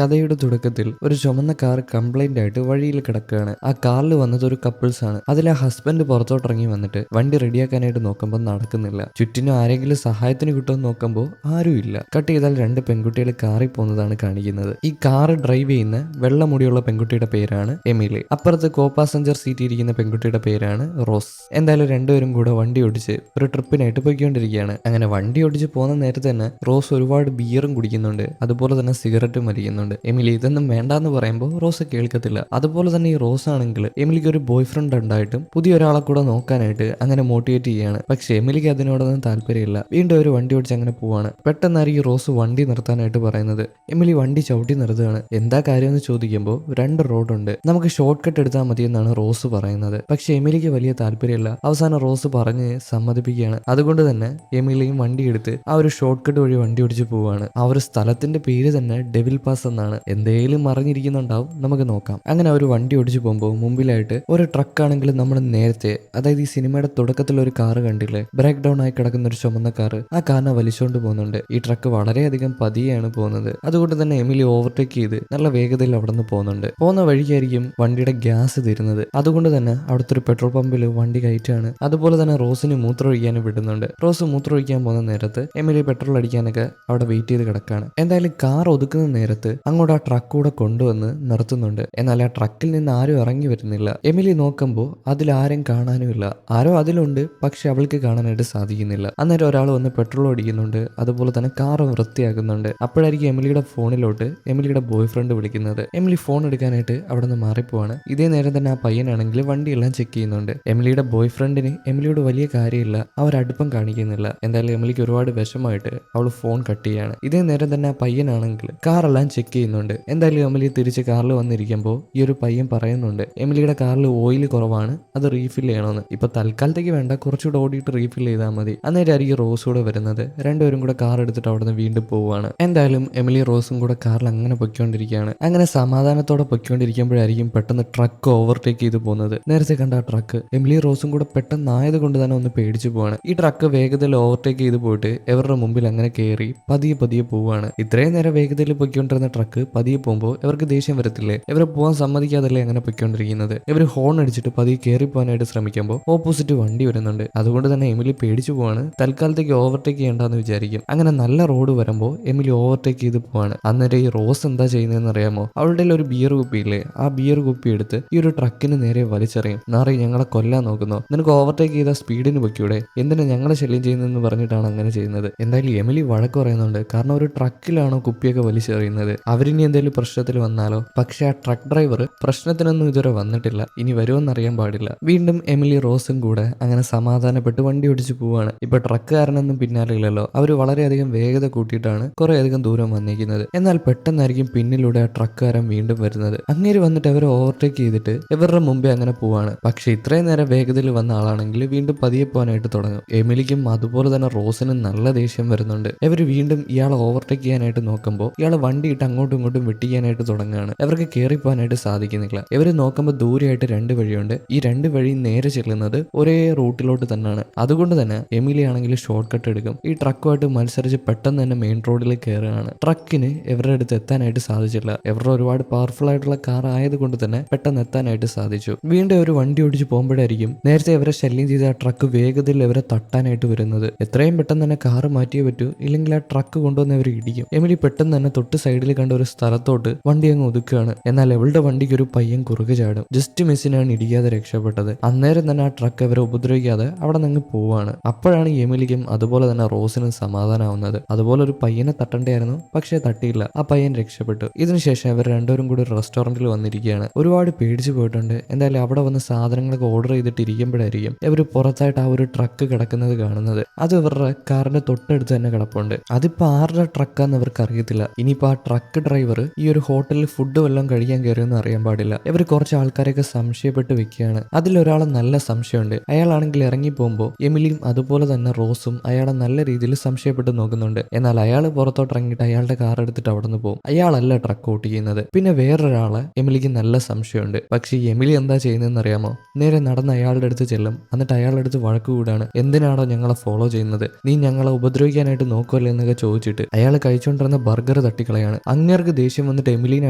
കഥയുടെ തുടക്കത്തിൽ ഒരു ചുമന്ന കാർ കംപ്ലൈന്റ് ആയിട്ട് വഴിയിൽ കിടക്കുകയാണ്. ആ കാറിൽ വന്നത് ഒരു കപ്പിൾസ് ആണ്. അതിൽ ആ ഹസ്ബൻഡ് പുറത്തോട്ടിറങ്ങി വന്നിട്ട് വണ്ടി റെഡിയാക്കാനായിട്ട് നോക്കുമ്പോൾ നടക്കുന്നില്ല. ചുറ്റിനും ആരെങ്കിലും സഹായത്തിന് കിട്ടുമെന്ന് നോക്കുമ്പോൾ ആരുമില്ല. കട്ട് ചെയ്താൽ രണ്ട് പെൺകുട്ടികൾ കാറിൽ പോകുന്നതാണ് കാണിക്കുന്നത്. ഈ കാർ ഡ്രൈവ് ചെയ്യുന്ന വെള്ളമുടിയുള്ള പെൺകുട്ടിയുടെ പേരാണ് എമിലി. അപ്പുറത്ത് കോ പാസഞ്ചർ സീറ്റിൽ ഇരിക്കുന്ന പെൺകുട്ടിയുടെ പേരാണ് റോസ്. എന്തായാലും രണ്ടുപേരും കൂടെ വണ്ടി ഓടിച്ച് ഒരു ട്രിപ്പിനായിട്ട് പോയിക്കൊണ്ടിരിക്കുകയാണ്. അങ്ങനെ വണ്ടി ഓടിച്ച് പോകുന്ന നേരത്തെ തന്നെ റോസ് ഒരുപാട് ബിയറും കുടിക്കുന്നുണ്ട്, അതുപോലെ തന്നെ സിഗരറ്റും വലിക്കുന്നുണ്ട്. എമിലി ഇതൊന്നും വേണ്ടാന്ന് പറയുമ്പോൾ റോസ് കേൾക്കത്തില്ല. അതുപോലെ തന്നെ ഈ റോസ് ആണെങ്കിൽ എമിലിക്ക് ഒരു ബോയ് ഫ്രണ്ട് ഉണ്ടായിട്ടും പുതിയ ഒരാളെ കൂടെ നോക്കാനായിട്ട് അങ്ങനെ മോട്ടിവേറ്റ് ചെയ്യാണ്. പക്ഷെ എമിലിക്ക് അതിനോടൊന്നും താല്പര്യമില്ല. വീണ്ടും ഒരു വണ്ടി ഓടിച്ച് അങ്ങനെ പോവാണ്. പെട്ടെന്നായിരിക്കും റോസ് വണ്ടി നിർത്താനായിട്ട് പറയുന്നത്. എമിലി വണ്ടി ചവിട്ടി നിർത്തുകയാണ്. എന്താ കാര്യം എന്ന് ചോദിക്കുമ്പോൾ രണ്ട് റോഡുണ്ട്, നമുക്ക് ഷോർട്ട് കട്ട് എടുത്താൽ മതി എന്നാണ് റോസ് പറയുന്നത്. പക്ഷെ എമിലിക്ക് വലിയ താല്പര്യമില്ല. അവസാനം റോസ് പറഞ്ഞ് സമ്മതിപ്പിക്കുകയാണ്. അതുകൊണ്ട് തന്നെ എമിലിയും വണ്ടി എടുത്ത് ആ ഒരു ഷോർട്ട് കട്ട് വഴി വണ്ടി ഓടിച്ച് പോവാണ്. ആ ഒരു സ്ഥലത്തിന്റെ പേര് തന്നെ ഡെവിൽ പാസ് എന്നാണ്. എന്തേലും മറിഞ്ഞിരിക്കുന്നുണ്ടാവും, നമുക്ക് നോക്കാം. അങ്ങനെ അവർ വണ്ടി ഓടിച്ചു പോകുമ്പോൾ മുമ്പിലായിട്ട് ഒരു ട്രക്ക് ആണെങ്കിൽ നമ്മൾ നേരത്തെ, അതായത് ഈ സിനിമയുടെ തുടക്കത്തിൽ ഒരു കാറ് കണ്ടില്ലേ, ബ്രേക്ക് ഡൗൺ ആയി കിടക്കുന്ന ഒരു ചുമന്ന കാറ്, ആ കാറിനെ വലിച്ചുകൊണ്ട് പോകുന്നുണ്ട്. ഈ ട്രക്ക് വളരെയധികം പതിയാണ് പോകുന്നത്. അതുകൊണ്ട് തന്നെ എമിലി ഓവർടേക്ക് ചെയ്ത് നല്ല വേഗതയിൽ അവിടെ നിന്ന് പോകുന്നുണ്ട്. പോകുന്ന വഴിക്കായിരിക്കും വണ്ടിയുടെ ഗ്യാസ് തീരുന്നത്. അതുകൊണ്ട് തന്നെ അവിടുത്തെ ഒരു പെട്രോൾ പമ്പിൽ വണ്ടി കയറ്റാണ്. അതുപോലെ തന്നെ റോസിന് മൂത്രമൊഴിക്കാനും വിടുന്നുണ്ട്. റോസ് മൂത്രമൊഴിക്കാൻ പോകുന്ന നേരത്ത് എമിലി പെട്രോൾ അടിക്കാനൊക്കെ അവിടെ വെയിറ്റ് ചെയ്ത് കിടക്കാണ്. എന്തായാലും കാർ ഒതുക്കുന്ന നേരത്ത് അങ്ങോട്ട് ആ ട്രക്ക് കൂടെ കൊണ്ടുവന്ന് നിർത്തുന്നുണ്ട്. എന്നാൽ ആ ട്രക്കിൽ നിന്ന് ആരും ഇറങ്ങി വരുന്നില്ല. എമിലി നോക്കുമ്പോൾ അതിലാരും കാണാനുമില്ല. ആരോ അതിലുണ്ട്, പക്ഷെ അവൾക്ക് കാണാനായിട്ട് സാധിക്കുന്നില്ല. അന്നേരം ഒരാൾ വന്ന് പെട്രോൾ അടിക്കുന്നുണ്ട്, അതുപോലെ തന്നെ കാർ വൃത്തിയാക്കുന്നുണ്ട്. അപ്പോഴായിരിക്കും എമിലിയുടെ ഫോണിലോട്ട് എമിലിയുടെ ബോയ് ഫ്രണ്ട് വിളിക്കുന്നത്. എമിലി ഫോൺ എടുക്കാനായിട്ട് അവിടെ നിന്ന് മാറിപ്പോവാണ്. ഇതേ നേരം തന്നെ ആ പയ്യനാണെങ്കിൽ വണ്ടിയെല്ലാം ചെക്ക് ചെയ്യുന്നുണ്ട്. എമിലിയുടെ ബോയ് ഫ്രണ്ടിന് എമിലിയോട് വലിയ കാര്യമില്ല, അവരടുപ്പം കാണിക്കുന്നില്ല. എന്തായാലും എമിലിക്ക് ഒരുപാട് വിഷമമായിട്ട് അവൾ ഫോൺ കട്ട് ചെയ്യാണ്. ഇതേ നേരം തന്നെ ആ പയ്യനാണെങ്കിൽ കാറെല്ലാം ചെക്ക് ചെയ്യുന്നുണ്ട്. എന്തായാലും എമിലി തിരിച്ച് കാറിൽ വന്നിരിക്കുമ്പോൾ ഈ ഒരു പയ്യൻ പറയുന്നുണ്ട്, എമിലിയുടെ കാറിൽ ഓയിൽ കുറവാണ്, അത് റീഫിൽ ചെയ്യണമെന്ന്. ഇപ്പൊ തൽക്കാലത്തേക്ക് വേണ്ട, കുറച്ചുകൂടെ ഓടിയിട്ട് റീഫിൽ ചെയ്താൽ മതി. അന്നേരം ആയിരിക്കും റോസ് കൂടെ വരുന്നത്. രണ്ടുപേരും കൂടെ കാർ എടുത്തിട്ട് അവിടെ നിന്ന് വീണ്ടും പോവുകയാണ്. എന്തായാലും എമിലി റോസും കൂടെ കാറിൽ അങ്ങനെ പൊയ്ക്കൊണ്ടിരിക്കുകയാണ്. അങ്ങനെ സമാധാനത്തോടെ പൊയ്ക്കൊണ്ടിരിക്കുമ്പോഴായിരിക്കും പെട്ടെന്ന് ട്രക്ക് ഓവർടേക്ക് ചെയ്ത് പോകുന്നത്. നേരത്തെ കണ്ട ആ ട്രക്ക് എമിലി റോസും കൂടെ പെട്ടെന്നായത് കൊണ്ട് തന്നെ ഒന്ന് പേടിച്ചു പോവാണ്. ഈ ട്രക്ക് വേഗതയിൽ ഓവർടേക്ക് ചെയ്ത് പോയിട്ട് ഇവരുടെ മുമ്പിൽ അങ്ങനെ കയറി പതിയെ പതിയെ പോവാണ്. ഇത്രയും നേരം വേഗതയിൽ പൊയ്ക്കൊണ്ടിരുന്ന ട്രക്ക് പതിയെ പോകുമ്പോൾ ഇവർക്ക് ദേഷ്യം വരത്തില്ലേ? ഇവരെ പോകാൻ സമ്മതിക്കാതല്ലേ അങ്ങനെ പൊയ്ക്കൊണ്ടിരിക്കുന്നത്. ഇവർ ഹോൺ അടിച്ചിട്ട് പതിയെ കയറി പോകാനായിട്ട് ശ്രമിക്കുമ്പോൾ ഓപ്പോസിറ്റ് വണ്ടി വരുന്നുണ്ട്. അതുകൊണ്ട് തന്നെ എമിലി പേടിച്ചു പോവാണ്. തൽക്കാലത്തേക്ക് ഓവർടേക്ക് ചെയ്യേണ്ടെന്ന് വിചാരിക്കും. അങ്ങനെ നല്ല റോഡ് വരുമ്പോൾ എമിലി ഓവർടേക്ക് ചെയ്ത് പോവാണ്. അന്നേരം ഈ റോസ് എന്താ ചെയ്യുന്നതെന്ന് അറിയാമോ? അവളുടെ ഒരു ബിയർ കുപ്പിയില്ലേ, ആ ബിയർ കുപ്പി എടുത്ത് ഈ ഒരു ട്രക്കിന് നേരെ വലിച്ചെറിയും. നാറി ഞങ്ങളെ കൊല്ലാൻ നോക്കുന്നോ? നിനക്ക് ഓവർടേക്ക് ചെയ്ത സ്പീഡിന് പൊയ്ക്കൂടെ? എന്തിനാ ഞങ്ങളെ ശല്യം ചെയ്യുന്നതെന്ന് പറഞ്ഞിട്ടാണ് അങ്ങനെ ചെയ്യുന്നത്. എന്തായാലും എമിലി വഴക്ക് പറയുന്നുണ്ട്. കാരണം ഒരു ട്രക്കിലാണോ കുപ്പിയൊക്കെ വലിച്ചെറിയുന്നത്? അവരിനി എന്തെങ്കിലും പ്രശ്നത്തിൽ വന്നാലോ? പക്ഷെ ആ ട്രക്ക് ഡ്രൈവർ പ്രശ്നത്തിനൊന്നും ഇതുവരെ വന്നിട്ടില്ല, ഇനി വരുമെന്നറിയാൻ പാടില്ല. വീണ്ടും എമിലി റോസും കൂടെ അങ്ങനെ സമാധാനപ്പെട്ട് വണ്ടി ഓടിച്ചു പോവാണ്. ഇപ്പൊ ട്രക്കുകാരനൊന്നും പിന്നാലെ ഇല്ലല്ലോ. അവർ വളരെയധികം വേഗത കൂട്ടിയിട്ടാണ് കുറെ അധികം ദൂരം വന്നിരിക്കുന്നത്. എന്നാൽ പെട്ടെന്നായിരിക്കും പിന്നിലൂടെ ആ ട്രക്കുകാരൻ വീണ്ടും വരുന്നത്. അങ്ങേര് വന്നിട്ട് അവരെ ഓവർടേക്ക് ചെയ്തിട്ട് ഇവരുടെ മുമ്പേ അങ്ങനെ പോവാണ്. പക്ഷെ ഇത്രയും നേരം വേഗതയിൽ വന്ന ആളാണെങ്കിൽ വീണ്ടും പതിയെ പോകാനായിട്ട് തുടങ്ങും. എമിലിക്കും അതുപോലെ തന്നെ റോസിനും നല്ല ദേഷ്യം വരുന്നുണ്ട്. ഇവർ വീണ്ടും ഇയാളെ ഓവർടേക്ക് ചെയ്യാനായിട്ട് നോക്കുമ്പോൾ ഇയാളെ വണ്ടി ഇട്ട് അങ്ങോട്ടും ഇങ്ങോട്ടും വെട്ടിക്കാനായിട്ട് തുടങ്ങുകയാണ്. ഇവർക്ക് കയറി പോകാനായിട്ട് സാധിക്കുന്നില്ല. ഇവര് നോക്കുമ്പോൾ ദൂരെയായിട്ട് രണ്ട് വഴിയുണ്ട്. ഈ രണ്ട് വഴി നേരെ ചെല്ലുന്നത് ഒരേ റൂട്ടിലോട്ട് തന്നെയാണ്. അതുകൊണ്ട് തന്നെ എമിലി ആണെങ്കിൽ ഷോർട്ട് കട്ട് എടുക്കും. ഈ ട്രക്കുമായിട്ട് മത്സരിച്ച് പെട്ടെന്ന് തന്നെ മെയിൻ റോഡിൽ കയറുകയാണ്. ട്രക്കിന് ഇവരുടെ അടുത്ത് എത്താനായിട്ട് സാധിച്ചില്ല. ഇവരുടെ ഒരുപാട് പവർഫുൾ ആയിട്ടുള്ള കാർ ആയതുകൊണ്ട് തന്നെ പെട്ടെന്ന് എത്താനായിട്ട് സാധിച്ചു. വീണ്ടും ഒരു വണ്ടി ഓടിച്ച് പോകുമ്പോഴായിരിക്കും നേരത്തെ ഇവരെ ശല്യം ചെയ്ത ആ ട്രക്ക് വേഗതയിൽ ഇവരെ തട്ടാനായിട്ട് വരുന്നത്. എത്രയും പെട്ടെന്ന് തന്നെ കാറ് മാറ്റിയേ പറ്റൂ, ഇല്ലെങ്കിൽ ആ ട്രക്ക് കൊണ്ടുവന്ന് ഇവർ ഇടിക്കും. എമിലി പെട്ടെന്ന് തന്നെ തൊട്ട് സൈഡിൽ കണ്ട ഒരു സ്ഥലത്തോട്ട് വണ്ടി അങ്ങ് ഒതുക്കുകയാണ്. എന്നാൽ അവളുടെ വണ്ടിക്ക് ഒരു പയ്യൻ കുറുകെ ചാടും. ജസ്റ്റ് മിസ്സിനാണ് ഇടിക്കാതെ രക്ഷപ്പെട്ടത്. അന്നേരം തന്നെ ആ ട്രക്ക് അവരെ ഉപദ്രവിക്കാതെ അവിടെ നിന്ന് പോവാണ്. അപ്പോഴാണ് എമിലിക്കും അതുപോലെ തന്നെ റോസിനും സമാധാനമാവുന്നത്. അതുപോലെ ഒരു പയ്യനെ തട്ടണ്ടായിരുന്നു, പക്ഷേ തട്ടിയില്ല. ആ പയ്യൻ രക്ഷപ്പെട്ടു. ഇതിനുശേഷം ഇവർ രണ്ടുപേരും കൂടി ഒരു റെസ്റ്റോറന്റിൽ വന്നിരിക്കുകയാണ്. ഒരുപാട് പേടിച്ചു പോയിട്ടുണ്ട്. എന്തായാലും അവിടെ വന്ന് സാധനങ്ങളൊക്കെ ഓർഡർ ചെയ്തിട്ട് ഇരിക്കുമ്പോഴായിരിക്കും ഇവർ പുറത്തായിട്ട് ആ ഒരു ട്രക്ക് കിടക്കുന്നത് കാണുന്നത്. അത് ഇവരുടെ കാറിന്റെ തൊട്ടടുത്ത് തന്നെ കിടപ്പുണ്ട്. അതിപ്പോ ആരുടെ ട്രക്കാന്ന് ഇവർക്ക് അറിയത്തില്ല. ഇനിയിപ്പോ ആ ട്രക്ക് ഡ്രൈവർ ഈ ഒരു ഹോട്ടലിൽ ഫുഡ് വല്ലതും കഴിക്കാൻ കയറിയെന്ന് അറിയാൻ പാടില്ല. ഇവർ കുറച്ച് ആൾക്കാരെയൊക്കെ സംശയപ്പെട്ട് വെക്കുകയാണ്. അതിലൊരാളെ നല്ല സംശയമുണ്ട്. അയാളാണെങ്കിൽ ഇറങ്ങി പോകുമ്പോൾ എമിലിയും അതുപോലെ തന്നെ റോസും അയാളെ നല്ല രീതിയിൽ സംശയപ്പെട്ട് നോക്കുന്നുണ്ട്. എന്നാൽ അയാൾ പുറത്തോട്ട് ഇറങ്ങിയിട്ട് അയാളുടെ കാർ എടുത്തിട്ട് അവിടെ നിന്ന് പോകും. അയാളല്ല ട്രക്ക് ഓട്ടിക്കുന്നത്. പിന്നെ വേറൊരാളെ എമിലിക്ക് നല്ല സംശയമുണ്ട്. പക്ഷെ എമിലി എന്താ ചെയ്യുന്നതെന്ന് അറിയാമോ? നേരെ നടന്ന് അയാളുടെ അടുത്ത് ചെല്ലും. എന്നിട്ട് അയാളുടെ അടുത്ത് വഴക്ക് കൂടാണ്. എന്തിനാണോ ഞങ്ങളെ ഫോളോ ചെയ്യുന്നത്? നീ ഞങ്ങളെ ഉപദ്രവിക്കാനായിട്ട് നോക്കുമല്ലേ എന്നൊക്കെ ചോദിച്ചിട്ട് അയാൾ കഴിച്ചുകൊണ്ടിരുന്ന ബർഗർ തട്ടിക്കളയാണ്. അങ്ങനെ അങ്ങേർക്ക് ദേഷ്യം വന്നിട്ട് എമിലിനെ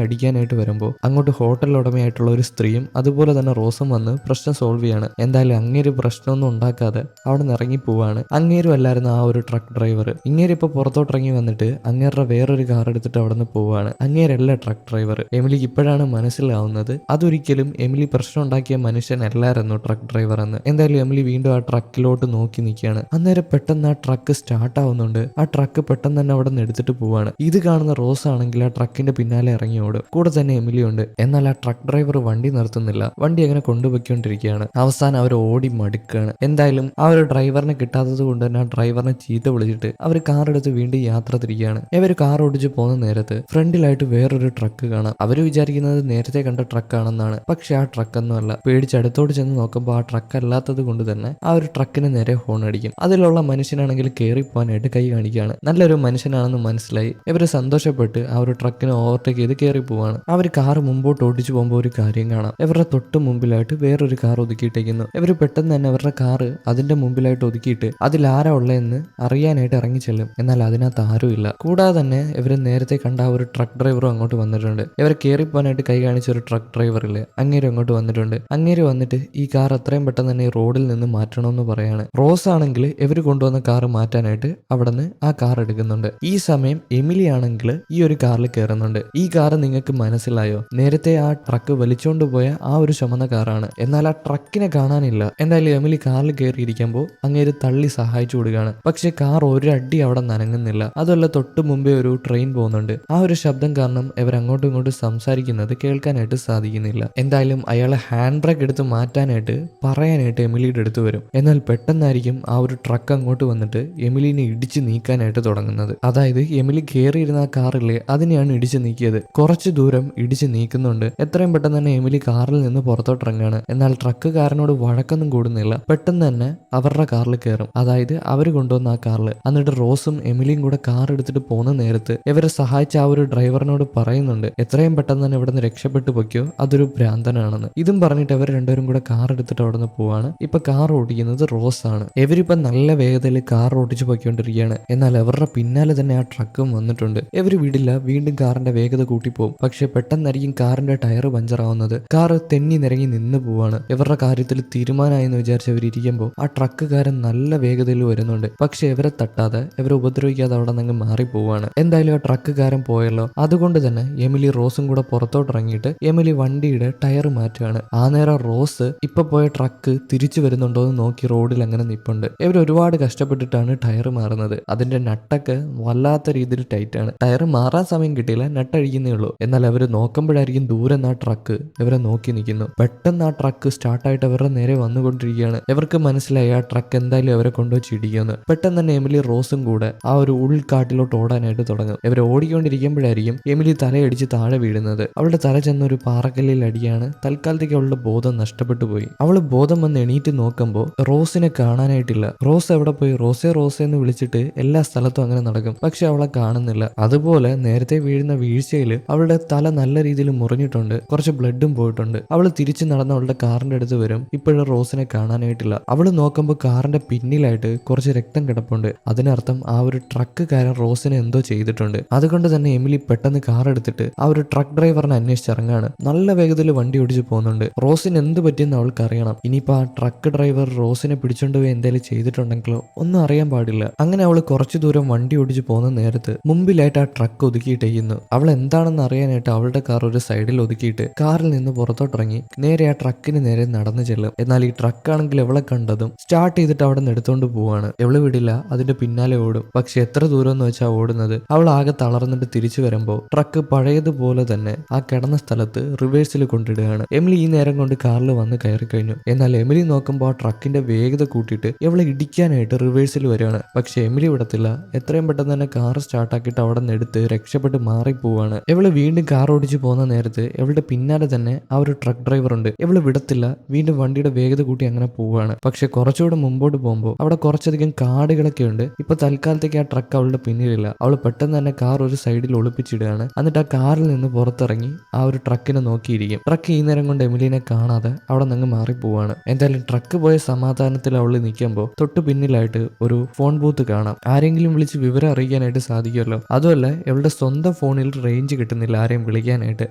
അടിക്കാനായിട്ട് വരുമ്പോൾ അങ്ങോട്ട് ഹോട്ടൽ ഉടമയായിട്ടുള്ള ഒരു സ്ത്രീയും അതുപോലെ തന്നെ റോസും വന്ന് പ്രശ്നം സോൾവ് ചെയ്യാണ്. എന്തായാലും അങ്ങേര് പ്രശ്നമൊന്നും ഉണ്ടാക്കാതെ അവിടെ നിന്ന് ഇറങ്ങി പോവാണ്. അങ്ങേരും അല്ലായിരുന്നു ആ ഒരു ട്രക്ക് ഡ്രൈവർ. ഇങ്ങേര് ഇപ്പൊ പുറത്തോട്ടിറങ്ങി വന്നിട്ട് അങ്ങേരുടെ വേറൊരു കാർ എടുത്തിട്ട് അവിടെ നിന്ന് പോവാണ്. അങ്ങേരല്ല ട്രക്ക് ഡ്രൈവർ. എമിലിക്ക് ഇപ്പോഴാണ് മനസ്സിലാവുന്നത് അതൊരിക്കലും എമിലി പ്രശ്നം ഉണ്ടാക്കിയ മനുഷ്യനല്ലായിരുന്നു ട്രക്ക് ഡ്രൈവർ എന്ന്. എന്തായാലും എമിലി വീണ്ടും ആ ട്രക്കിലോട്ട് നോക്കി നിൽക്കുകയാണ്. അന്നേരം പെട്ടെന്ന് ആ ട്രക്ക് സ്റ്റാർട്ട് ആവുന്നുണ്ട്. ആ ട്രക്ക് പെട്ടെന്ന് തന്നെ അവിടെ നിന്ന് എടുത്തിട്ട് പോവാണ്. ഇത് കാണുന്ന റോസ് ആണെങ്കിൽ ആ ട്രക്കിന്റെ പിന്നാലെ ഇറങ്ങി ഓടും. കൂടെ തന്നെ എമിലി ഉണ്ട്. എന്നാൽ ആ ട്രക്ക് ഡ്രൈവർ വണ്ടി നിർത്തുന്നില്ല. വണ്ടി അങ്ങനെ കൊണ്ടുപോയിക്കൊണ്ടിരിക്കുകയാണ്. അവസാനം അവർ ഓടി മടുക്കുകയാണ്. എന്തായാലും ആ ഒരു ഡ്രൈവറിനെ കിട്ടാത്തത് കൊണ്ട് തന്നെ ആ ഡ്രൈവറിനെ ചീത്ത വിളിച്ചിട്ട് അവർ കാർ എടുത്ത് വീണ്ടും യാത്ര തിരിക്കുകയാണ്. ഇവർ കാർ ഓടിച്ച് പോകുന്ന നേരത്ത് ഫ്രണ്ടിലായിട്ട് വേറൊരു ട്രക്ക് കാണാം. അവര് വിചാരിക്കുന്നത് നേരത്തെ കണ്ട ട്രക്ക് ആണെന്നാണ്. പക്ഷെ ആ ട്രക്ക് ഒന്നും അല്ല. പേടിച്ച് അടുത്തോട്ട് ചെന്ന് നോക്കുമ്പോൾ ആ ട്രക്ക് അല്ലാത്തത് കൊണ്ട് തന്നെ ആ ഒരു ട്രക്കിന് നേരെ ഹോൺ അടിക്കും. അതിലുള്ള മനുഷ്യനാണെങ്കിൽ കയറി പോകാനായിട്ട് കൈ കാണിക്കുകയാണ്. നല്ലൊരു മനുഷ്യനാണെന്ന് മനസ്സിലായി. ഇവര് സന്തോഷപ്പെട്ട് ആ ഒരു ട്രക്കിനെ ഓവർടേക്ക് ചെയ്ത് കയറി പോവാണ്. അവർ കാർ മുമ്പോട്ട് ഓടിച്ചു പോകുമ്പോൾ ഒരു കാര്യം കാണാം. ഇവരുടെ തൊട്ട് മുമ്പിലായിട്ട് വേറൊരു കാർ ഒതുക്കിയിട്ടേക്കുന്നു. ഇവർ പെട്ടെന്ന് തന്നെ അവരുടെ കാർ അതിന്റെ മുമ്പിലായിട്ട് ഒതുക്കിയിട്ട് അതിൽ ആരാ ഉള്ളതെന്ന് അറിയാനായിട്ട് ഇറങ്ങി ചെല്ലും. എന്നാൽ അതിനകത്ത് ആരും ഇല്ല. കൂടാതെ തന്നെ ഇവർ നേരത്തെ കണ്ട ആ ഒരു ട്രക്ക് ഡ്രൈവറും അങ്ങോട്ട് വന്നിട്ടുണ്ട്. ഇവരെ കയറി പോകാനായിട്ട് കൈ കാണിച്ച ഒരു ട്രക്ക് ഡ്രൈവർ ഇല്ലേ, അങ്ങേരും അങ്ങോട്ട് വന്നിട്ടുണ്ട്. അങ്ങേര് വന്നിട്ട് ഈ കാർ എത്രയും പെട്ടെന്ന് തന്നെ ഈ റോഡിൽ നിന്ന് മാറ്റണമെന്ന് പറയാണ്. റോസ് ആണെങ്കിൽ ഇവർ കൊണ്ടുവന്ന കാർ മാറ്റാനായിട്ട് അവിടെ നിന്ന് ആ കാർ എടുക്കുന്നുണ്ട്. ഈ സമയം എമിലി ആണെങ്കിൽ ഈ ഒരു കാറിൽ കയറുന്നുണ്ട്. ഈ കാർ നിങ്ങൾക്ക് മനസ്സിലായോ? നേരത്തെ ആ ട്രക്ക് വലിച്ചുകൊണ്ട് പോയ ആ ഒരു ചുമന്ന കാറാണ്. എന്നാൽ ആ ട്രക്കിനെ കാണാനില്ല. എന്തായാലും എമിലി കാറിൽ കയറിയിരിക്കുമ്പോൾ അങ്ങേര് തള്ളി സഹായിച്ചു കൊടുക്കുകയാണ്. പക്ഷെ കാർ ഒരു അടി അവിടെ നനങ്ങുന്നില്ല. അതുമല്ല തൊട്ട് മുമ്പേ ഒരു ട്രെയിൻ പോകുന്നുണ്ട്. ആ ഒരു ശബ്ദം കാരണം ഇവർ അങ്ങോട്ടും ഇങ്ങോട്ടും സംസാരിക്കുന്നത് കേൾക്കാനായിട്ട് സാധിക്കുന്നില്ല. എന്തായാലും അയാളെ ഹാൻഡ് ബ്രേക്ക് എടുത്ത് മാറ്റാനായിട്ട് പറയാനായിട്ട് എമിലിയുടെ അടുത്ത് വരും. എന്നാൽ പെട്ടെന്നായിരിക്കും ആ ഒരു ട്രക്ക് അങ്ങോട്ട് വന്നിട്ട് എമിലിനെ ഇടിച്ച് നീക്കാനായിട്ട് തുടങ്ങുന്നത്. അതായത് എമിലി കയറിയിരുന്ന ആ കാറില്ലേ അതിനെയാണ് ഇടിച്ച് നീക്കിയത്. കുറച്ച് ദൂരം ഇടിച്ച് നീക്കുന്നുണ്ട്. എത്രയും പെട്ടെന്ന് തന്നെ എമിലി കാറിൽ നിന്ന് പുറത്തോട്ടിറങ്ങാണ്. എന്നാൽ ട്രക്കുകാരനോട് വഴക്കൊന്നും കൂടുന്നില്ല. പെട്ടെന്ന് തന്നെ അവരുടെ കാറിൽ കയറും. അതായത് അവർ കൊണ്ടുവന്ന ആ കാറിൽ. എന്നിട്ട് റോസും എമിലിയും കൂടെ കാർ എടുത്തിട്ട് പോകുന്ന നേരത്ത് ഇവരെ സഹായിച്ച ആ ഒരു ഡ്രൈവറിനോട് പറയുന്നുണ്ട് എത്രയും പെട്ടെന്ന് തന്നെ ഇവിടെ നിന്ന് രക്ഷപ്പെട്ടു പൊയ്ക്കോ, അതൊരു ഭ്രാന്തനാണെന്ന്. ഇതും പറഞ്ഞിട്ട് അവർ രണ്ടുപേരും കൂടെ കാർ എടുത്തിട്ട് അവിടെ നിന്ന് പോവാണ്. ഇപ്പൊ കാർ ഓടിക്കുന്നത് റോസ് ആണ്. ഇവരിപ്പോ നല്ല വേഗതയിൽ കാർ ഓടിച്ചു പോയിക്കൊണ്ടിരിക്കുകയാണ്. എന്നാൽ അവരുടെ പിന്നാലെ തന്നെ ആ ട്രക്കും വന്നിട്ടുണ്ട്. ഇവര് വിടില്ല. വീണ്ടും കാറിന്റെ വേഗത കൂട്ടിപ്പോവും. പക്ഷെ പെട്ടെന്നായിരിക്കും കാറിന്റെ ടയർ പഞ്ചറാവുന്നത്. കാർ തെന്നി നിരങ്ങി നിന്ന് പോവാണ്. ഇവരുടെ കാര്യത്തിൽ തീരുമാനമായെന്ന് വിചാരിച്ച് അവരിയ്ക്കുമ്പോൾ ആ ട്രക്കുകാരൻ നല്ല വേഗതയിൽ വരുന്നുണ്ട്. പക്ഷെ ഇവരെ തട്ടാതെ ഇവരെ ഉപദ്രവിക്കാതെ അവിടെ നിന്ന് മാറിപ്പോവാണ്. എന്തായാലും ആ ട്രക്കുകാരൻ പോയല്ലോ. അതുകൊണ്ട് തന്നെ എമിലി റോസും കൂടെ പുറത്തോട്ടിറങ്ങിയിട്ട് എമിലി വണ്ടിയുടെ ടയർ മാറ്റുകയാണ്. ആ നേരം റോസ് ഇപ്പൊ പോയ ട്രക്ക് തിരിച്ചു വരുന്നുണ്ടോ എന്ന് നോക്കി റോഡിൽ അങ്ങനെ നിപ്പുണ്ട്. ഇവർ ഒരുപാട് കഷ്ടപ്പെട്ടിട്ടാണ് ടയർ മാറുന്നത്. അതിന്റെ നട്ടൊക്കെ വല്ലാത്ത രീതിയിൽ ടൈറ്റ് ആണ്. ടയർ മാറാൻ സമയം കിട്ടിയില്ല, നട്ടഴിക്കുന്നേ ഉള്ളൂ. എന്നാൽ അവർ നോക്കുമ്പോഴായിരിക്കും ദൂരെ ആ ട്രക്ക് ഇവരെ നോക്കി നിൽക്കുന്നു. പെട്ടെന്ന് ആ ട്രക്ക് സ്റ്റാർട്ടായിട്ട് അവരുടെ നേരെ വന്നുകൊണ്ടിരിക്കുകയാണ്. ഇവർക്ക് മനസ്സിലായി ആ ട്രക്ക് എന്തായാലും അവരെ കൊണ്ടുവച്ച് ഇടിക്കുമെന്ന്. പെട്ടെന്ന് തന്നെ എമിലി റോസും കൂടെ ആ ഒരു ഉൾക്കാട്ടിലോട്ട് ഓടാനായിട്ട് തുടങ്ങും. ഇവർ ഓടിക്കൊണ്ടിരിക്കുമ്പോഴായിരിക്കും എമിലി തലയടിച്ച് താഴെ വീഴുന്നത്. അവളുടെ തല ചെന്ന ഒരു പാറക്കല്ലിൽ അടിയാണ്. തൽക്കാലത്തേക്ക് അവളുടെ ബോധം നഷ്ടപ്പെട്ടു പോയി. അവള് ബോധം വന്ന് എണീറ്റ് നോക്കുമ്പോൾ റോസിനെ കാണാനായിട്ടില്ല. റോസ് എവിടെ പോയി? റോസേ റോസേ എന്ന് വിളിച്ചിട്ട് എല്ലാ സ്ഥലത്തും അങ്ങനെ നടക്കും. പക്ഷെ അവളെ കാണുന്നില്ല. അതുപോലെ നേരത്തെ വീഴുന്ന വീഴ്ചയിൽ അവളുടെ തല നല്ല രീതിയിൽ മുറിഞ്ഞിട്ടുണ്ട്. കുറച്ച് ബ്ലഡും പോയിട്ടുണ്ട്. അവള് തിരിച്ചു നടന്ന് അവളുടെ കാറിന്റെ അടുത്ത് വരും. ഇപ്പോഴും റോസിനെ കാണാനായിട്ടില്ല. അവള് നോക്കുമ്പോൾ കാറിന്റെ പിന്നിലായിട്ട് കുറച്ച് രക്തം കിടപ്പുണ്ട്. അതിനർത്ഥം ആ ഒരു ട്രക്കുകാരൻ റോസിനെ എന്തോ ചെയ്തിട്ടുണ്ട്. അതുകൊണ്ട് തന്നെ എമിലി പെട്ടെന്ന് കാർ എടുത്തിട്ട് ആ ഒരു ട്രക്ക് ഡ്രൈവറിനെ അന്വേഷിച്ചിറങ്ങാണ്. നല്ല വേഗത്തിൽ വണ്ടി ഓടിച്ചു പോകുന്നുണ്ട്. റോസിന് എന്ത് പറ്റിയെന്ന് അവൾക്ക് അറിയണം. ഇനിയിപ്പോ ആ ട്രക്ക് ഡ്രൈവർ റോസിനെ പിടിച്ചോണ്ട് പോയി എന്തെങ്കിലും ചെയ്തിട്ടുണ്ടെങ്കിലോ ഒന്നും അറിയാൻ പാടില്ല. അങ്ങനെ അവള് കുറച്ചു ദൂരം വണ്ടി ഓടിച്ചു പോകുന്ന നേരത്ത് മുമ്പിലായിട്ട് ആ ട്രക്ക് ഒതുക്കിയിട്ടേക്കുന്നു. അവൾ എന്താണെന്ന് അറിയാനായിട്ട് അവളുടെ കാർ ഒരു സൈഡിൽ ഒതുക്കിയിട്ട് കാറിൽ നിന്ന് പുറത്തോട്ടിറങ്ങി നേരെ ആ ട്രക്കിന് നേരെ നടന്നു ചെല്ലും. എന്നാൽ ഈ ട്രക്കാണെങ്കിൽ അവളെ കണ്ടതും സ്റ്റാർട്ട് ചെയ്തിട്ട് അവിടെ നിന്ന് എടുത്തോണ്ട് പോവാണ്. എവള് വിടില്ല, അതിന്റെ പിന്നാലെ ഓടും. പക്ഷെ എത്ര ദൂരം എന്ന് വെച്ചാൽ ഓടുന്നത്. അവൾ ആകെ തളർന്നിട്ട് തിരിച്ചു വരുമ്പോൾ ട്രക്ക് പഴയതുപോലെ തന്നെ ആ കിടന്ന സ്ഥലത്ത് റിവേഴ്സിൽ കൊണ്ടിടുകയാണ്. എമിലി ഈ നേരം കൊണ്ട് കാറിൽ വന്ന് കയറി കഴിഞ്ഞു. എന്നാൽ എമിലി നോക്കുമ്പോൾ ആ ട്രക്കിന്റെ വേഗത കൂട്ടിയിട്ട് ഇവളെ ഇടിക്കാനായിട്ട് റിവേഴ്സിൽ വരികയാണ്. പക്ഷെ എമിലി വിടത്തില്ല. എത്രയും പെട്ടെന്ന് തന്നെ കാർ സ്റ്റാർട്ടാക്കിയിട്ട് അവിടെ നിന്ന് എടുത്ത് രക്ഷപ്പെട്ട് മാറിപ്പോവാണ്. ഇവള് വീണ്ടും കാർ ഓടിച്ചു പോകുന്ന നേരത്ത് ഇവളുടെ പിന്നാലെ തന്നെ ആ ഒരു ട്രക്ക് ഡ്രൈവർ ഉണ്ട്. ഇവള് വിടത്തില്ല. വീണ്ടും വണ്ടിയുടെ വേഗത കൂട്ടി അങ്ങനെ പോവാണ്. പക്ഷെ കുറച്ചുകൂടെ മുമ്പോട്ട് പോകുമ്പോൾ അവിടെ കുറച്ചധികം കാടുകളൊക്കെ ഉണ്ട്. ഇപ്പൊ തൽക്കാലത്തേക്ക് ആ ട്രക്ക് അവളുടെ പിന്നിലില്ല. അവൾ പെട്ടെന്ന് തന്നെ കാർ ഒരു സൈഡിൽ ഒളിപ്പിച്ചിടുകയാണ്. എന്നിട്ട് ആ കാറിൽ നിന്ന് പുറത്തിറങ്ങി ആ ഒരു ട്രക്കിനെ നോക്കിയിരിക്കും. ട്രക്ക് ഈ നേരം കൊണ്ട് എമിലിനെ കാണാതെ അവിടെ നിന്ന് മാറിപ്പോവാണ്. എന്തായാലും ട്രക്ക് പോയ സമാധാനത്തിൽ അവൾ നിൽക്കുമ്പോൾ തൊട്ട് പിന്നിലായിട്ട് ഒരു ഫോൺ ബൂത്ത് കാണാം. ആരെങ്കിലും വിളിച്ച് വിവരം അറിയിക്കാനായിട്ട് സാധിക്കുമല്ലോ. അതുമല്ല ഇവളുടെ സ്വന്തം സ്വന്തം ഫോണിൽ റേഞ്ച് കിട്ടുന്നില്ല ആരെയും വിളിക്കാനായിട്ട്.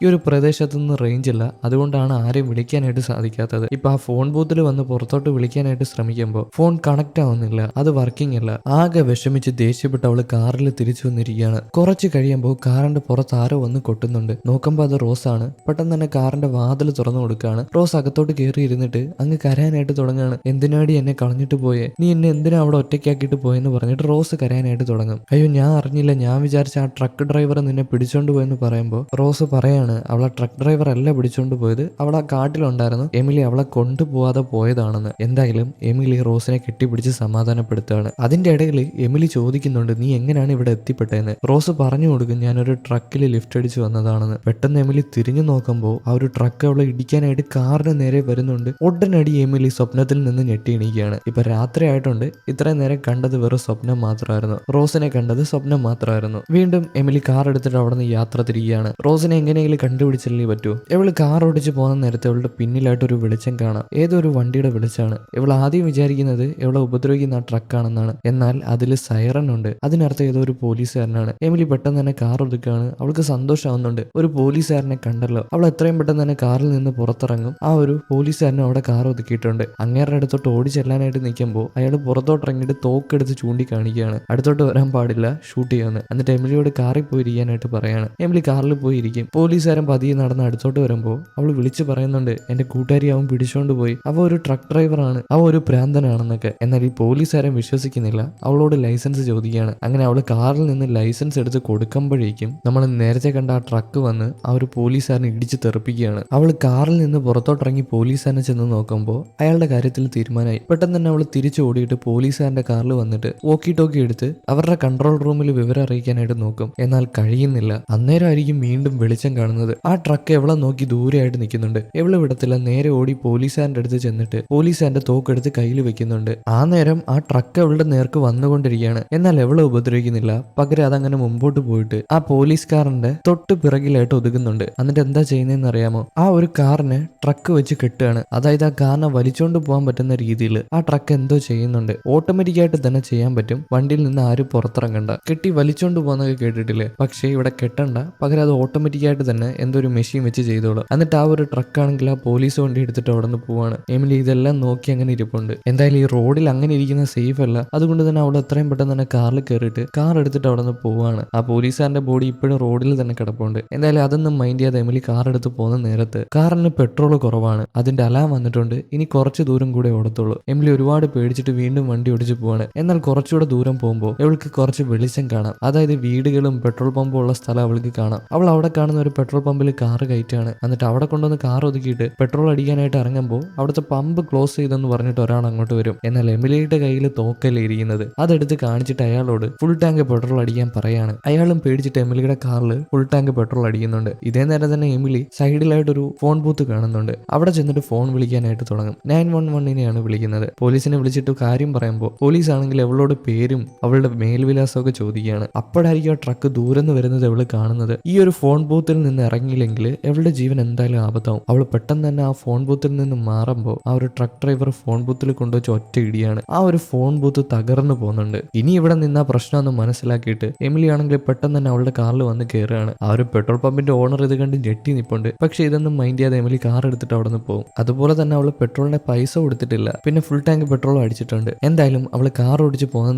ഈ ഒരു പ്രദേശത്ത് നിന്ന് റേഞ്ച് ഇല്ല, അതുകൊണ്ടാണ് ആരെയും വിളിക്കാനായിട്ട് സാധിക്കാത്തത്. ഇപ്പൊ ആ ഫോൺ ബൂത്തിൽ വന്ന് പുറത്തോട്ട് വിളിക്കാനായിട്ട് ശ്രമിക്കുമ്പോൾ ഫോൺ കണക്ട് ആവുന്നില്ല, അത് വർക്കിംഗ് അല്ല. ആകെ വിഷമിച്ച് ദേഷ്യപ്പെട്ട് അവള് കാറിൽ തിരിച്ചു വന്നിരിക്കുകയാണ്. കുറച്ച് കഴിയുമ്പോൾ കാറിന്റെ പുറത്ത് ആരോ വന്ന് കൊട്ടുന്നുണ്ട്. നോക്കുമ്പോൾ അത് റോസാണ്. പെട്ടെന്ന് തന്നെ കാറിന്റെ വാതിൽ തുറന്നു കൊടുക്കുകയാണ്. റോസ് അകത്തോട്ട് കയറി ഇരുന്നിട്ട് അങ്ങ് കരയാനായിട്ട് തുടങ്ങുകയാണ്. എന്തിനാടി എന്നെ കളഞ്ഞിട്ട് പോയേ, നീ എന്നെ എന്തിനാ അവിടെ ഒറ്റയ്ക്കാക്കിയിട്ട് പോയെന്ന് പറഞ്ഞിട്ട് റോസ് കരയാനായിട്ട് തുടങ്ങും. അയ്യോ ഞാൻ അറിഞ്ഞില്ല, ഞാൻ വിചാരിച്ച ആ ട്രക്ക് ഡ്രൈവർ നിന്നെ പിടിച്ചോണ്ട് പോയെന്ന് പറയുമ്പോൾ റോസ് പറയാണ് അവളെ ട്രക്ക് ഡ്രൈവർ അല്ല പിടിച്ചോണ്ട് പോയത്, അവൾ ആ കാട്ടിലുണ്ടായിരുന്നു, എമിലി അവളെ കൊണ്ടുപോവാതെ പോയതാണെന്ന്. എന്തായാലും എമിലി റോസിനെ കെട്ടിപ്പിടിച്ച് സമാധാനപ്പെടുത്തുകയാണ്. അതിന്റെ ഇടയിൽ എമിലി ചോദിക്കുന്നുണ്ട് നീ എങ്ങനെയാണ് ഇവിടെ എത്തിപ്പെട്ടതെന്ന്. റോസ് പറഞ്ഞു കൊടുക്കും ഞാനൊരു ട്രക്കിൽ ലിഫ്റ്റ് അടിച്ച് വന്നതാണെന്ന്. പെട്ടെന്ന് എമിലി തിരിഞ്ഞു നോക്കുമ്പോൾ ആ ഒരു ട്രക്ക് അവളെ ഇടിക്കാനായിട്ട് കാറിന് നേരെ വരുന്നുണ്ട്. ഉടനടി എമിലി സ്വപ്നത്തിൽ നിന്ന് ഞെട്ടി എണീക്കുകയാണ്. ഇപ്പൊ രാത്രി ആയിട്ടുണ്ട്. ഇത്രയും നേരം കണ്ടത് വെറും സ്വപ്നം മാത്രമായിരുന്നു. റോസിനെ കണ്ടത് സ്വപ്നം മാത്രമായിരുന്നു. വീണ്ടും എമിലി കാർ എടുത്തിട്ട് അവിടെ നിന്ന് യാത്ര തിരികെയാണ്. റോസിനെ എങ്ങനെയെങ്കിലും കണ്ടുപിടിച്ചല്ലേ പറ്റൂ. ഇവള് കാർ ഓടിച്ച് പോകുന്ന നേരത്തെ ഇവളുടെ പിന്നിലായിട്ട് ഒരു വെളിച്ചം കാണാം. ഏതോ ഒരു വണ്ടിയുടെ വെളിച്ചാണ്. ഇവൾ ആദ്യം വിചാരിക്കുന്നത് ഇവളെ ഉപദ്രവിക്കുന്ന ആ ട്രക്കാണെന്നാണ്. എന്നാൽ അതിൽ സൈറൻ ഉണ്ട്. അതിനർത്ഥം ഏതോ ഒരു പോലീസുകാരനാണ്. എമിലി പെട്ടെന്ന് തന്നെ കാർ ഒതുക്കുകയാണ്. അവൾക്ക് സന്തോഷമാവുന്നുണ്ട്, ഒരു പോലീസുകാരനെ കണ്ടല്ലോ. അവൾ എത്രയും പെട്ടെന്ന് തന്നെ കാറിൽ നിന്ന് പുറത്തിറങ്ങും. ആ ഒരു പോലീസുകാരനെ അവിടെ കാർ ഒതുക്കിയിട്ടുണ്ട്. അങ്ങേരുടെ അടുത്തോട്ട് ഓടി ചെല്ലാനായിട്ട് നിൽക്കുമ്പോൾ അയാൾ പുറത്തോട്ട് ഇറങ്ങിയിട്ട് തോക്കെടുത്ത് ചൂണ്ടിക്കാണിക്കുകയാണ്. അടുത്തോട്ട് വരാൻ പാടില്ല, ഷൂട്ട് ചെയ്യുമെന്ന്. എന്നിട്ട് എമിലിയോട് കാറിൽ പോയിരിക്കാനായിട്ട് പറയാണ്. എമിലി കാറിൽ പോയിരിക്കും. പോലീസുകാരൻ പതിയെ നടന്ന് അടുത്തോട്ട് വരുമ്പോൾ അവൾ വിളിച്ചു പറയുന്നുണ്ട് എന്റെ കൂട്ടുകാരി അവൻ പിടിച്ചോണ്ട് പോയി, അവ ഒരു ട്രക്ക് ഡ്രൈവറാണ്, അവ ഒരു ഭ്രാന്തനാണെന്നൊക്കെ. എന്നാൽ ഈ പോലീസുകാരൻ വിശ്വസിക്കുന്നില്ല. അവളോട് ലൈസൻസ് ചോദിക്കുകയാണ്. അങ്ങനെ അവൾ കാറിൽ നിന്ന് ലൈസൻസ് എടുത്ത് കൊടുക്കുമ്പോഴേക്കും നമ്മൾ നേരത്തെ കണ്ട ആ ട്രക്ക് വന്ന് ആ ഒരു പോലീസുകാരനെ ഇടിച്ച് തെറിപ്പിക്കുകയാണ്. അവൾ കാറിൽ നിന്ന് പുറത്തോട്ടിറങ്ങി പോലീസുകാരനെ ചെന്ന് നോക്കുമ്പോൾ അയാളുടെ കാര്യത്തിൽ തീരുമാനമായി. പെട്ടെന്ന് തന്നെ അവൾ തിരിച്ചു ഓടിയിട്ട് പോലീസുകാരന്റെ കാറിൽ വന്നിട്ട് വോക്കി ടോക്കി എടുത്ത് അവരുടെ കൺട്രോൾ റൂമിൽ വിവരം അറിയിക്കാനായിട്ട് നോക്കും. എന്നാൽ കഴിയുന്നില്ല. അന്നേരമായിരിക്കും വീണ്ടും വെളിച്ചം കാണുന്നത്. ആ ട്രക്ക് എവളെ നോക്കി ദൂരെയായിട്ട് നിൽക്കുന്നുണ്ട്. എവള് വിടത്തില്ല, നേരെ ഓടി പോലീസുകാരന്റെ അടുത്ത് ചെന്നിട്ട് പോലീസുകാരന്റെ തോക്കെടുത്ത് കയ്യിൽ വെക്കുന്നുണ്ട്. ആ നേരം ആ ട്രക്ക് അവളുടെ നേർക്ക് വന്നുകൊണ്ടിരിക്കുകയാണ്. എന്നാൽ എവളെ ഉപദ്രവിക്കുന്നില്ല. പകരം അതങ്ങനെ മുമ്പോട്ട് പോയിട്ട് ആ പോലീസുകാരന്റെ തൊട്ട് പിറകിലായിട്ട് ഒതുക്കുന്നുണ്ട്. എന്നിട്ട് എന്താ ചെയ്യുന്നതെന്ന് അറിയാമോ, ആ ഒരു കാറിനെ ട്രക്ക് വെച്ച് കെട്ടുകയാണ്. അതായത് ആ കാറിനെ വലിച്ചോണ്ട് പോകാൻ പറ്റുന്ന രീതിയിൽ ആ ട്രക്ക് എന്തോ ചെയ്യുന്നുണ്ട്. ഓട്ടോമാറ്റിക് ആയിട്ട് തന്നെ ചെയ്യാൻ പറ്റും, വണ്ടിയിൽ നിന്ന് ആരും പുറത്തിറങ്ങണ്ട. കെട്ടി വലിച്ചോണ്ട് പോകുന്നൊക്കെ കേട്ടിട്ടില്ലേ? പക്ഷേ ഇവിടെ കെട്ടണ്ട, പകരം അത് ഓട്ടോമാറ്റിക് ആയിട്ട് തന്നെ എന്തോ ഒരു മെഷീൻ വെച്ച് ചെയ്തോളും. എന്നിട്ട് ആ ഒരു ട്രക്ക് ആണെങ്കിൽ ആ പോലീസ് വണ്ടി എടുത്തിട്ട് അവിടെ നിന്ന് പോവാണ്. എമിലി ഇതെല്ലാം നോക്കി അങ്ങനെ ഇരിപ്പുണ്ട്. എന്തായാലും ഈ റോഡിൽ അങ്ങനെ ഇരിക്കുന്ന സേഫ് അല്ല. അതുകൊണ്ട് തന്നെ അവൾ എത്രയും പെട്ടെന്ന് തന്നെ കാറിൽ കയറിയിട്ട് കാർ എടുത്തിട്ട് അവിടെ നിന്ന് പോവാണ്. ആ പോലീസുകാരന്റെ ബോഡി ഇപ്പോഴും റോഡിൽ തന്നെ കിടപ്പുണ്ട്. എന്തായാലും അതൊന്നും മൈൻഡ് ചെയ്യാതെ എമിലി കാർ എടുത്ത് പോകുന്ന നേരത്ത് കാറിന് പെട്രോൾ കുറവാണ്. അതിന്റെ അലാം വന്നിട്ടുണ്ട്. ഇനി കുറച്ച് ദൂരം കൂടെ ഓടത്തുള്ളൂ. എമിലി ഒരുപാട് പേടിച്ചിട്ട് വീണ്ടും വണ്ടി ഓടിച്ച് പോവാണ്. എന്നാൽ കുറച്ചുകൂടെ ദൂരം പോകുമ്പോൾ അവൾക്ക് കുറച്ച് വെളിച്ചം കാണാം. അതായത് വീടുകളും പെട്രോൾ പമ്പും ഉള്ള സ്ഥലം അവൾക്ക് കാണാം. അവൾ അവിടെ കാണുന്ന ഒരു പെട്രോൾ പമ്പിൽ കാർ കയറ്റാണ്. എന്നിട്ട് അവിടെ കൊണ്ടുവന്ന് കാർ ഒതുക്കിയിട്ട് പെട്രോൾ അടിക്കാനായിട്ട് ഇറങ്ങുമ്പോൾ അവിടുത്തെ പമ്പ് ക്ലോസ് ചെയ്തെന്ന് പറഞ്ഞിട്ട് ഒരാൾ അങ്ങോട്ട് വരും. എന്നാൽ എമിലിയുടെ കയ്യിൽ തോക്കല്ലേ ഇരിക്കുന്നത്. അതെടുത്ത് കാണിച്ചിട്ട് അയാളോട് ഫുൾ ടാങ്ക് പെട്രോൾ അടിക്കാൻ പറയാണ്. അയാളും പേടിച്ചിട്ട് എമിലിയുടെ കാറിൽ ഫുൾ ടാങ്ക് പെട്രോൾ അടിക്കുന്നുണ്ട്. ഇതേ നേരം തന്നെ എമിലി സൈഡിലായിട്ടൊരു ഫോൺ ബൂത്ത് കാണുന്നുണ്ട്. അവിടെ ചെന്നിട്ട് ഫോൺ വിളിക്കാനായിട്ട് തുടങ്ങും. 911നെയാണ് വിളിക്കുന്നത്. പോലീസിനെ വിളിച്ചിട്ട് കാര്യം പറയുമ്പോൾ പോലീസ് ആണെങ്കിൽ അവളോട് പേരും അവളുടെ മേൽവിലാസമൊക്കെ ചോദിക്കുകയാണ്. അപ്പോഴായിരിക്കും ആ ട്രക്ക് ദൂരെന്ന് വരുന്നത് അവള് കാണുന്നത്. ഈ ഒരു ഫോൺ ബൂത്തിൽ നിന്ന് ഇറങ്ങിയില്ലെങ്കിൽ അവളുടെ ജീവൻ എന്തായാലും ആപത്താവും. അവൾ പെട്ടെന്ന് തന്നെ ആ ഫോൺ ബൂത്തിൽ നിന്ന് മാറുമ്പോൾ ആ ഒരു ട്രക്ക് ഡ്രൈവർ ഫോൺ ബൂത്തിൽ കൊണ്ടുവച്ച് ഒറ്റ ഇടിയാണ്. ആ ഒരു ഫോൺ ബൂത്ത് തകർന്നു പോകുന്നുണ്ട്. ഇനി ഇവിടെ നിന്ന് ആ പ്രശ്നമൊന്ന് മനസ്സിലാക്കിയിട്ട് എമിലി ആണെങ്കിൽ പെട്ടെന്ന് തന്നെ അവളുടെ കാറിൽ വന്ന് കയറുകയാണ്. ആ ഒരു പെട്രോൾ പമ്പിന്റെ ഓണർ ഇത് കണ്ട് ഞെട്ടി നിൽപ്പുണ്ട്. പക്ഷെ ഇതൊന്നും മൈൻഡ് ചെയ്യാതെ എമിലി കാർ എടുത്തിട്ട് അവിടെ നിന്ന് പോകും. അതുപോലെ തന്നെ അവൾ പെട്രോളിന്റെ പൈസ കൊടുത്തിട്ടില്ല. പിന്നെ ഫുൾ ടാങ്ക് പെട്രോൾ അടിച്ചിട്ടുണ്ട്. എന്തായാലും അവൾ കാർ ഓടിച്ച് പോകുന്ന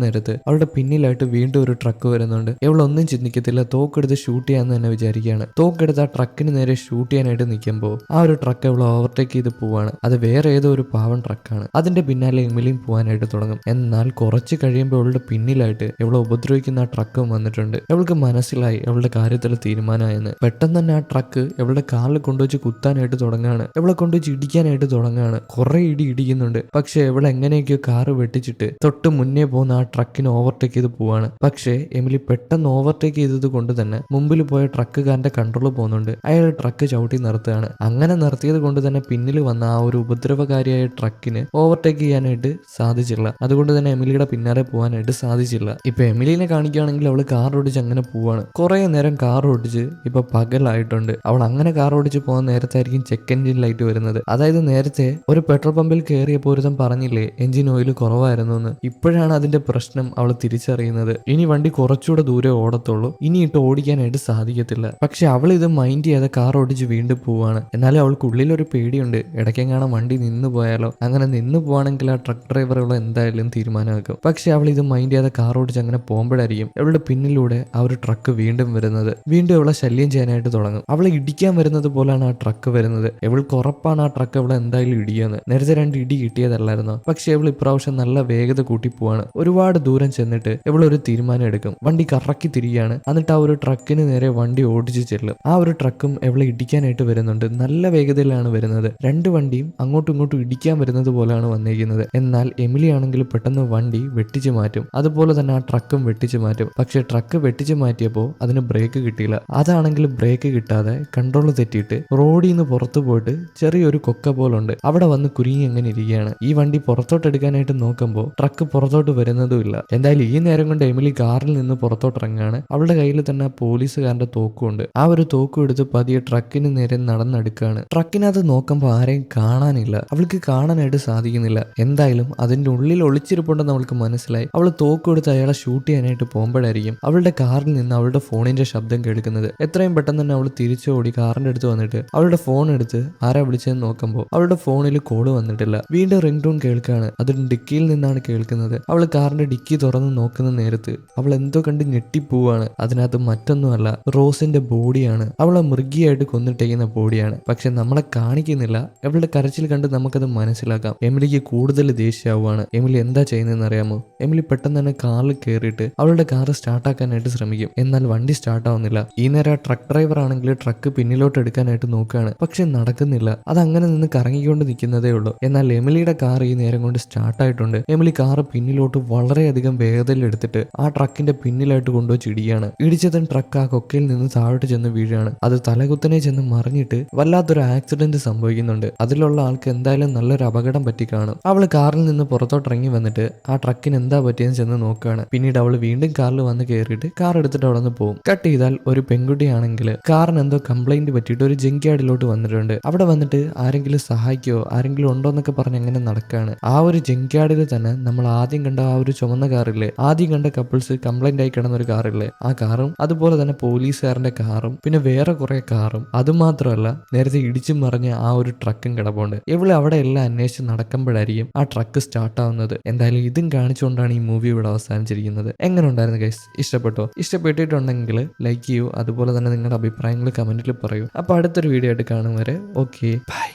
നേരത്ത് അവളുടെ പിന്നിലായിട്ട് വീണ്ടും ഒരു ട്രക്ക് വരുന്നുണ്ട്. ഇവളൊന്നും ചിന്തിക്കത്തില്ല, തോക്കെടുത്ത് ഷൂട്ട് ചെയ്യാന്ന് തന്നെ വിചാരിക്കുകയാണ്. തോക്കെടുത്ത് ആ ട്രക്കിന് നേരെ ഷൂട്ട് ചെയ്യാനായിട്ട് നിൽക്കുമ്പോൾ ആ ഒരു ട്രക്ക് അവൾ ഓവർടേക്ക് ചെയ്ത് പോവാണ്. അത് വേറെ ഏതോ ഒരു പാവൻ ട്രക്കാണ്. അതിന്റെ പിന്നാലെ എമിലിയും പോകാനായിട്ട് തുടങ്ങും. എന്നാൽ കുറച്ച് കഴിയുമ്പോൾ അവളുടെ പിന്നിലായിട്ട് ഇവളെ ഉപദ്രവിക്കുന്ന ആ ട്രക്കും വന്നിട്ടുണ്ട്. ഇവൾക്ക് മനസ്സിലായി അവളുടെ കാര്യത്തിൽ തീരുമാനമായെന്ന്. പെട്ടെന്ന് തന്നെ ആ ട്രക്ക് ഇവളുടെ കാറിൽ കൊണ്ടുവച്ച് കുത്താനായിട്ട് തുടങ്ങുകയാണ്. ഇവളെ കൊണ്ടുവച്ച് ഇടിക്കാനായിട്ട് തുടങ്ങുകയാണ്. കുറെ ഇടിക്കുന്നുണ്ട്. പക്ഷെ ഇവളെ എങ്ങനെയൊക്കെയോ കാറ് വെട്ടിച്ചിട്ട് തൊട്ട് മുന്നേ പോകുന്ന ആ ട്രക്കിനെ ഓവർടേക്ക് ചെയ്ത് പോവാണ്. പക്ഷേ എമിലി പെട്ടെന്ന് ഓവർടേക്ക് ചെയ്തത് കൊണ്ട് തന്നെ മുമ്പിൽ പോയ ട്രക്കുകാരന്റെ കൺട്രോൾ പോകുന്നുണ്ട്. അയാൾ ട്രക്ക് ചവിട്ടി നിർത്തുകയാണ്. അങ്ങനെ നിർത്തിയത് കൊണ്ട് തന്നെ പിന്നിൽ വന്ന ആ ഒരു ഉപദ്രവകാരിയായ ട്രക്കിന് ഓവർടേക്ക് ചെയ്യാനായിട്ട് സാധിച്ചില്ല. അതുകൊണ്ട് തന്നെ എമിലിയുടെ പിന്നാലെ പോകാനായിട്ട് സാധിച്ചില്ല. ഇപ്പൊ എമിലിനെ കാണിക്കുകയാണെങ്കിൽ അവള് കാർ ഓടിച്ച് അങ്ങനെ പോവാണ്. കുറെ നേരം കാർ ഓടിച്ച് ഇപ്പൊ പകലായിട്ടുണ്ട്. അവൾ അങ്ങനെ കാർ ഓടിച്ച് പോകുന്ന നേരത്തായിരിക്കും ചെക്ക് എൻജിൻ ലൈറ്റ് വരുന്നത്. അതായത് നേരത്തെ ഒരു പെട്രോൾ പമ്പിൽ കയറിയപ്പോൾ ഒരുത്തൻ പറഞ്ഞില്ലേ എൻജിൻ ഓയിൽ കുറവായിരുന്നു എന്ന്. ഇപ്പോഴാണ് അതിന്റെ പ്രശ്നം അവൾ തിരിച്ചറിയുന്നത്. ഇനി വണ്ടി കുറച്ചുകൂടെ ദൂരെ ഓടത്തുള്ളൂ. ഇനി ഇട്ട് ഓടിക്കാനായിട്ട് സാധിക്കത്തില്ല. പക്ഷെ അവൾ ഇത് മൈൻഡ് ചെയ്യാതെ കാർ ഓടിച്ച് വീണ്ടും പോവാണ്. എന്നാലും അവൾക്ക് ഉള്ളിലൊരു പേടിയുണ്ട്, ഇടയ്ക്കെങ്ങാനും വണ്ടി നിന്ന് പോയാലോ. അങ്ങനെ നിന്ന് പോവാണെങ്കിൽ ആ ട്രക്ക് ഡ്രൈവറുകൾ എന്തായാലും തീരുമാനമാക്കും. പക്ഷെ അവൾ ഇത് മൈൻഡ് ചെയ്യാതെ കാർ ഓടിച്ച് അങ്ങനെ പോകുമ്പോഴായിരിക്കും അവളുടെ പിന്നിലൂടെ ആ ഒരു ട്രക്ക് വീണ്ടും വരുന്നത്. വീണ്ടും അവളെ ശല്യം ചെയ്യാനായിട്ട് തുടങ്ങും. അവളെ ഇടിക്കാൻ വരുന്നത് പോലാണ് ആ ട്രക്ക് വരുന്നത്. ഇവൾക്ക് ഉറപ്പാണ് ആ ട്രക്ക് അവളെ എന്തായാലും ഇടിയെന്ന്. നേരത്തെ 2 ഇടി കിട്ടിയതല്ലായിരുന്നോ. പക്ഷെ ഇവൾ ഇപ്രാവശ്യം നല്ല വേഗത കൂട്ടി പോവാണ്. ഒരുപാട് ദൂരം ചെന്നിട്ട് ഇവൾ ഒരു തീരുമാനം എടുക്കും. വണ്ടി കറക്കി തിരിയാണ്. എന്നിട്ട് ആ ഒരു ട്രക്കിന് നേരെ വണ്ടി ഓടിച്ച് ചെല്ലും. ആ ഒരു ട്രക്കും ഇവളെ ഇടിക്കാനായിട്ട് വരുന്നുണ്ട്. നല്ല വേഗതയിലാണ് വരുന്നത്. 2 വണ്ടിയും അങ്ങോട്ടും ഇങ്ങോട്ടും ഇടിക്കാൻ വരുന്നത് പോലെയാണ് വന്നിരിക്കുന്നത്. എന്നാൽ എമിലി ആണെങ്കിൽ പെട്ടെന്ന് വണ്ടി വെട്ടിച്ചു മാറ്റും. അതുപോലെ തന്നെ ആ ട്രക്കും വെട്ടിച്ചു മാറ്റും. പക്ഷെ ട്രക്ക് വെട്ടിച്ചു മാറ്റിയപ്പോൾ അതിന് ബ്രേക്ക് കിട്ടിയില്ല. അതാണെങ്കിൽ ബ്രേക്ക് കിട്ടാതെ കൺട്രോൾ തെറ്റിയിട്ട് റോഡിൽ നിന്ന് പുറത്തു പോയിട്ട് ചെറിയൊരു കൊക്ക പോലുണ്ട് അവിടെ വന്ന് കുരുങ്ങി എങ്ങനെ ഇരിക്കുകയാണ്. ഈ വണ്ടി പുറത്തോട്ട് എടുക്കാനായിട്ട് നോക്കുമ്പോൾ ട്രക്ക് പുറത്തോട്ട് വരുന്നതുമില്ല. എന്തായാലും ഈ നേരം കൊണ്ട് എമിലി കാറിൽ നിന്ന് പുറത്തോട്ട് ഇറങ്ങുകയാണ്. അവളുടെ കയ്യിൽ തന്നെ പോലീസുകാരന്റെ തോക്കുണ്ട്. ആ ഒരു തോക്കും എടുത്ത് പതിയെ ട്രക്കിന് നേരെ നടന്നെടുക്കുകയാണ്. ട്രക്കിനകത്ത് നോക്കുമ്പോൾ ആരെയും കാണാനില്ല. അവൾക്ക് കാണാനായിട്ട് സാധിക്കുന്നില്ല. എന്തായാലും അതിന്റെ ഉള്ളിൽ ഒളിച്ചിരിപ്പുണ്ടെന്ന് അവൾക്ക് മനസ്സിലായി. അവൾ തോക്കും എടുത്ത് അയാളെ ഷൂട്ട് ചെയ്യാനായിട്ട് പോകുമ്പോഴായിരിക്കും അവളുടെ കാറിൽ നിന്ന് അവളുടെ ഫോണിന്റെ ശബ്ദം കേൾക്കുന്നത്. എത്രയും പെട്ടെന്ന് തന്നെ അവൾ തിരിച്ചോടി കാറിന്റെ അടുത്ത് വന്നിട്ട് അവളുടെ ഫോൺ എടുത്ത് ആരാ വിളിച്ചതെന്ന് നോക്കുമ്പോൾ അവളുടെ ഫോണിൽ കോള് വന്നിട്ടില്ല. വീണ്ടും റിംഗ് ടോൺ കേൾക്കുകയാണ്. അതൊരു ഡിക്കിയിൽ നിന്നാണ് കേൾക്കുന്നത്. അവൾ കാറിന്റെ ഡിക്കി തുറന്ന് നോക്കുന്ന നേരത്ത് അവൾ എന്തോ കണ്ട് ഞെട്ടിപ്പോവാണ്. അതിനകത്ത് മറ്റൊന്നുമല്ല, റോസിന്റെ ബോഡിയാണ്. അവളെ മൃഗിയായിട്ട് കൊന്നിട്ടേക്കുന്ന ബോഡിയാണ്. പക്ഷെ നമ്മളെ കാണിക്കുന്നില്ല. അവളുടെ കരച്ചിൽ കണ്ട് നമുക്കത് മനസ്സിലാക്കാം. എമിലിക്ക് കൂടുതൽ ദേഷ്യമാവുകയാണ്. എമിലി എന്താ ചെയ്യുന്നതെന്ന് അറിയാമോ? എമിലി പെട്ടെന്ന് തന്നെ കാറിൽ കയറിയിട്ട് അവളുടെ കാർ സ്റ്റാർട്ടാക്കാനായിട്ട് ശ്രമിക്കും. എന്നാൽ വണ്ടി സ്റ്റാർട്ട് ആവുന്നില്ല. ഈ നേരം ട്രക്ക് ഡ്രൈവർ ആണെങ്കിൽ ട്രക്ക് പിന്നിലോട്ട് എടുക്കാനായിട്ട് നോക്കുകയാണ്. പക്ഷെ നടക്കുന്നില്ല. അത് അങ്ങനെ നിന്ന് കറങ്ങിക്കൊണ്ട് നിൽക്കുന്നതേ ഉള്ളൂ. എന്നാൽ എമിലിയുടെ കാർ ഈ നേരം കൊണ്ട് സ്റ്റാർട്ട് ആയിട്ടുണ്ട്. എമിലി കാർ പിന്നിലോട്ട് വളരെയധികം വേഗതയിൽ എടുത്തിട്ട് ആ ട്രക്കിന്റെ പിന്നിലായിട്ട് കൊണ്ടുവച്ച് ഇടിയാണ്. ഇടിച്ചതും ട്രക്ക് ആ കൊക്കയിൽ നിന്ന് താഴോട്ട് ചെന്ന് വീഴാണ്. അത് തലകുത്തനെ ചെന്ന് മറിഞ്ഞിട്ട് വല്ലാത്തൊരു ആക്സിഡന്റ് സംഭവിക്കുന്നുണ്ട്. അതിലുള്ള ആൾക്ക് എന്തായാലും നല്ലൊരു അപകടം പറ്റി കാണും. അവൾ കാറിൽ നിന്ന് പുറത്തോട്ട് ഇറങ്ങി വന്നിട്ട് ആ ട്രക്കിന് എന്താ പറ്റിയെന്ന് ചെന്ന് നോക്കുകയാണ്. പിന്നീട് അവൾ വീണ്ടും കാറിൽ വന്ന് കയറിയിട്ട് കാർ എടുത്തിട്ട് അവിടെ നിന്ന് പോകും. കട്ട് ചെയ്താൽ ഒരു പെൺകുട്ടിയാണെങ്കിൽ കാറിന് എന്തോ കംപ്ലൈന്റ് പറ്റിയിട്ട് ഒരു ജങ്ക്യാർഡിലോട്ട് വന്നിട്ടുണ്ട്. അവിടെ വന്നിട്ട് ആരെങ്കിലും സഹായിക്കോ, ആരെങ്കിലും ഉണ്ടോ എന്നൊക്കെ പറഞ്ഞ് എങ്ങനെ നടക്കുകയാണ്. ആ ഒരു ജങ്ക്യാർഡിൽ തന്നെ നമ്മൾ ആദ്യം കണ്ട ആ ഒരു ചുമന്ന കാറില്ലേ, ആദ്യം കണ്ട കപ്പിൾസ് കംപ്ലൈന്റ് ആയി കിടന്ന ഒരു കാറില്ലേ, ആ കാറും അതുപോലെ തന്നെ പോലീസുകാരന്റെ കാറും പിന്നെ വേറെ കുറെ കാറും, അതുമാത്രമല്ല നേരത്തെ ഇടിച്ചു മറിഞ്ഞ ആ ഒരു ട്രക്കും കിടപ്പുണ്ട്. ഇവിടെ അവിടെ എല്ലാം അന്വേഷിച്ച് നടക്കുമ്പോഴായിരിക്കും ആ ട്രക്ക് സ്റ്റാർട്ട് ആവുന്നത്. എന്തായാലും ഇതും കാണിച്ചുകൊണ്ടാണ് ഈ മൂവി ഇവിടെ അവസാനിച്ചിരിക്കുന്നത്. എങ്ങനെ ഉണ്ടായിരുന്നു ഗൈസ്? ഇഷ്ടപ്പെട്ടോ? ഇഷ്ടപ്പെട്ടിട്ടുണ്ടെങ്കിൽ ലൈക്ക് ചെയ്യൂ. അതുപോലെ തന്നെ നിങ്ങളുടെ അഭിപ്രായങ്ങൾ കമന്റിൽ പറയൂ. അപ്പൊ അടുത്തൊരു വീഡിയോ ആയിട്ട് കാണും വരെ ഓക്കെ ബൈ.